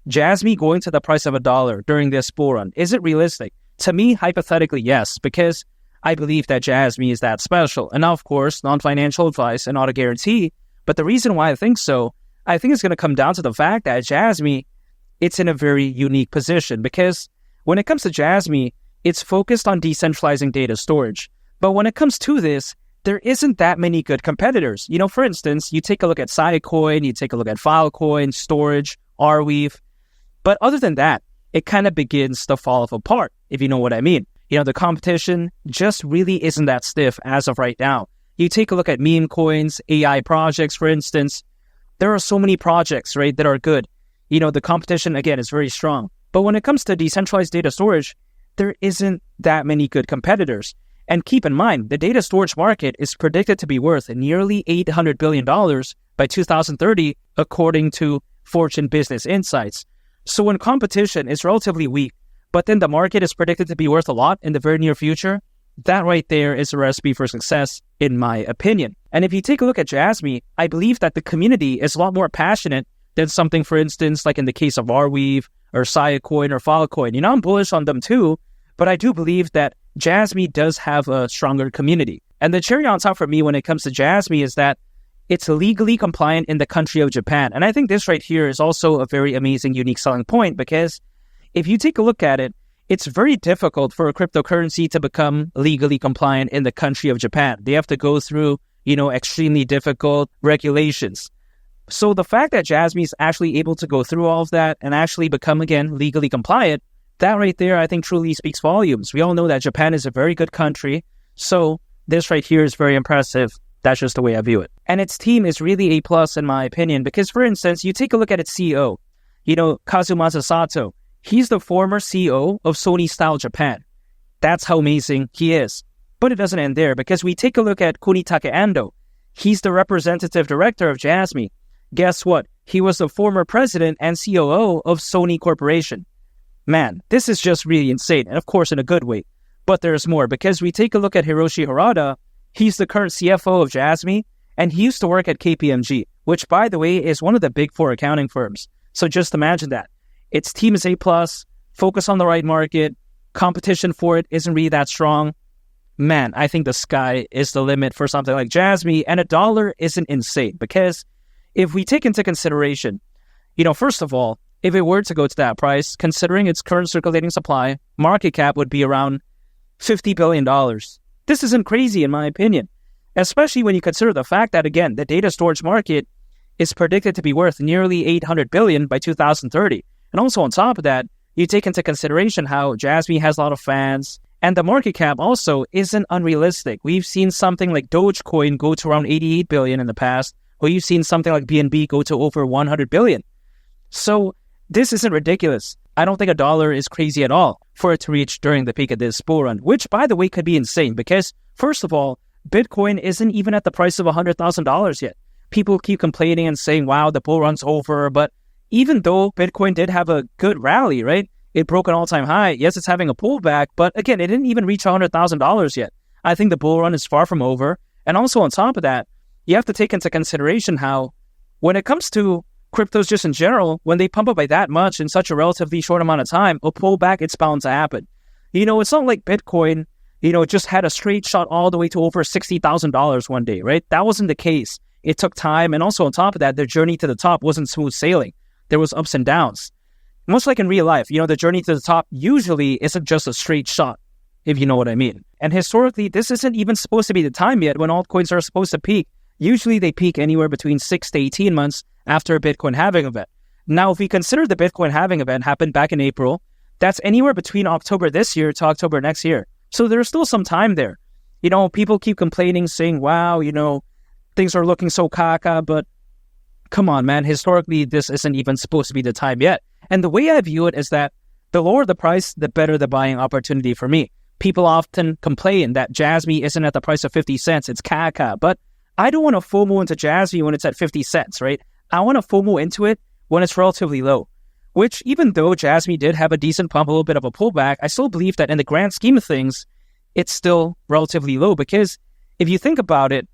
JASMY going to the price of $1 during this bull run, is it realistic? To me, hypothetically, yes, because I believe that JASMY is that special. And now, of course, non-financial advice and not a guarantee. But the reason why I think so, I think it's going to come down to the fact that JASMY, it's in a very unique position because when it comes to JASMY, it's focused on decentralizing data storage. But when it comes to this, there isn't that many good competitors. For instance, you take a look at JasmyCoin, you take a look at Filecoin, Storage, Arweave. But other than that, it kind of begins to fall apart, if you know what I mean. The competition just really isn't that stiff as of right now. You take a look at meme coins, AI projects, for instance. There are so many projects, right, that are good. The competition, again, is very strong. But when it comes to decentralized data storage, there isn't that many good competitors. And keep in mind, the data storage market is predicted to be worth nearly $800 billion by 2030, according to Fortune Business Insights. So when competition is relatively weak, but then the market is predicted to be worth a lot in the very near future, that right there is a recipe for success, in my opinion. And if you take a look at JASMY, I believe that the community is a lot more passionate than something, for instance, like in the case of Arweave or JasmyCoin or Filecoin. I'm bullish on them too, but I do believe that JASMY does have a stronger community. And the cherry on top for me when it comes to JASMY is that it's legally compliant in the country of Japan. And I think this right here is also a very amazing, unique selling point because if you take a look at it, it's very difficult for a cryptocurrency to become legally compliant in the country of Japan. They have to go through, extremely difficult regulations. So the fact that JASMY is actually able to go through all of that and actually become, again, legally compliant, that right there, I think, truly speaks volumes. We all know that Japan is a very good country. So this right here is very impressive. That's just the way I view it. And its team is really A+ in my opinion, because, for instance, you take a look at its CEO, Kazumasa Sato. He's the former CEO of Sony Style Japan. That's how amazing he is. But it doesn't end there, because we take a look at Kunitake Ando. He's the representative director of JASMY. Guess what? He was the former president and COO of Sony Corporation. Man, this is just really insane, and of course in a good way. But there's more, because we take a look at Hiroshi Harada. He's the current CFO of JASMY, and he used to work at KPMG, which, by the way, is one of the big four accounting firms. So just imagine that. Its team is A+, focus on the right market, competition for it isn't really that strong. Man, I think the sky is the limit for something like JASMY, and $1 isn't insane, because if we take into consideration, first of all, if it were to go to that price, considering its current circulating supply, market cap would be around $50 billion. This isn't crazy in my opinion, especially when you consider the fact that, again, the data storage market is predicted to be worth nearly $800 billion by 2030. And also on top of that, you take into consideration how JASMY has a lot of fans, and the market cap also isn't unrealistic. We've seen something like Dogecoin go to around $88 billion in the past, or you've seen something like BNB go to over $100 billion. So this isn't ridiculous. I don't think $1 is crazy at all for it to reach during the peak of this bull run, which, by the way, could be insane because, first of all, Bitcoin isn't even at the price of $100,000 yet. People keep complaining and saying, wow, the bull run's over, but even though Bitcoin did have a good rally, right? It broke an all-time high. Yes, it's having a pullback, but again, it didn't even reach $100,000 yet. I think the bull run is far from over. And also on top of that, you have to take into consideration how when it comes to cryptos just in general, when they pump up by that much in such a relatively short amount of time, a pullback, it's bound to happen. It's not like Bitcoin, just had a straight shot all the way to over $60,000 one day, right? That wasn't the case. It took time. And also on top of that, their journey to the top wasn't smooth sailing. There was ups and downs. Much like in real life, the journey to the top usually isn't just a straight shot, if you know what I mean. And historically, this isn't even supposed to be the time yet when altcoins are supposed to peak. Usually they peak anywhere between 6 to 18 months after a Bitcoin halving event. Now, if we consider the Bitcoin halving event happened back in April, that's anywhere between October this year to October next year. So there's still some time there. People keep complaining, saying, wow, things are looking so caca, but come on, man. Historically, this isn't even supposed to be the time yet. And the way I view it is that the lower the price, the better the buying opportunity for me. People often complain that JASMY isn't at the price of 50 cents. It's caca. But I don't want to FOMO into JASMY when it's at 50 cents, right? I want to FOMO into it when it's relatively low. Which, even though JASMY did have a decent pump, a little bit of a pullback, I still believe that in the grand scheme of things, it's still relatively low. Because if you think about it,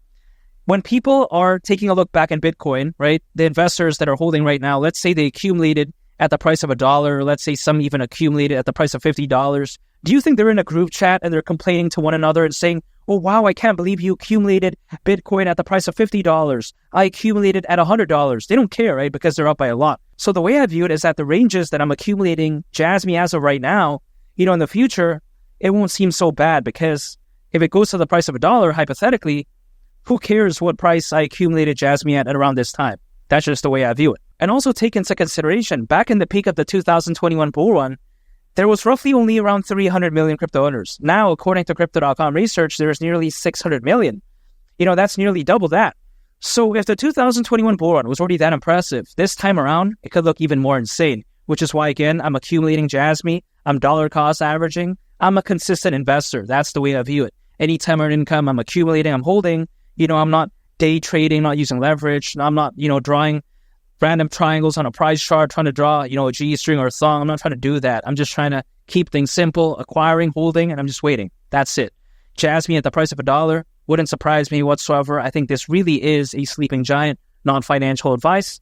when people are taking a look back in Bitcoin, right, the investors that are holding right now, let's say they accumulated at the price of $1, let's say some even accumulated at the price of $50, do you think they're in a group chat and they're complaining to one another and saying, oh, wow, I can't believe you accumulated Bitcoin at the price of $50. I accumulated at $100. They don't care, right? Because they're up by a lot. So the way I view it is that the ranges that I'm accumulating Jasmy as of right now, in the future, it won't seem so bad, because if it goes to the price of $1, hypothetically, who cares what price I accumulated Jasmy at around this time? That's just the way I view it. And also take into consideration, back in the peak of the 2021 bull run, there was roughly only around 300 million crypto owners. Now, according to Crypto.com research, there's nearly 600 million. That's nearly double that. So if the 2021 bull run was already that impressive, this time around, it could look even more insane, which is why, again, I'm accumulating Jasmy. I'm dollar cost averaging. I'm a consistent investor. That's the way I view it. Anytime I earn income, I'm accumulating, I'm holding. I'm not day trading, not using leverage. I'm not, drawing random triangles on a price chart, trying to draw, a G string or a thong. I'm not trying to do that. I'm just trying to keep things simple, acquiring, holding, and I'm just waiting. That's it. Jasmy at the price of $1 wouldn't surprise me whatsoever. I think this really is a sleeping giant, non-financial advice,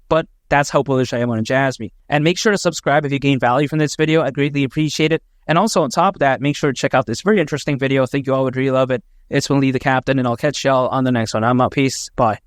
but that's how bullish I am on Jasmy. And make sure to subscribe if you gain value from this video. I'd greatly appreciate it. And also on top of that, make sure to check out this very interesting video. I think you all would really love it. It's Willie the Captain, and I'll catch y'all on the next one. I'm out. Peace. Bye.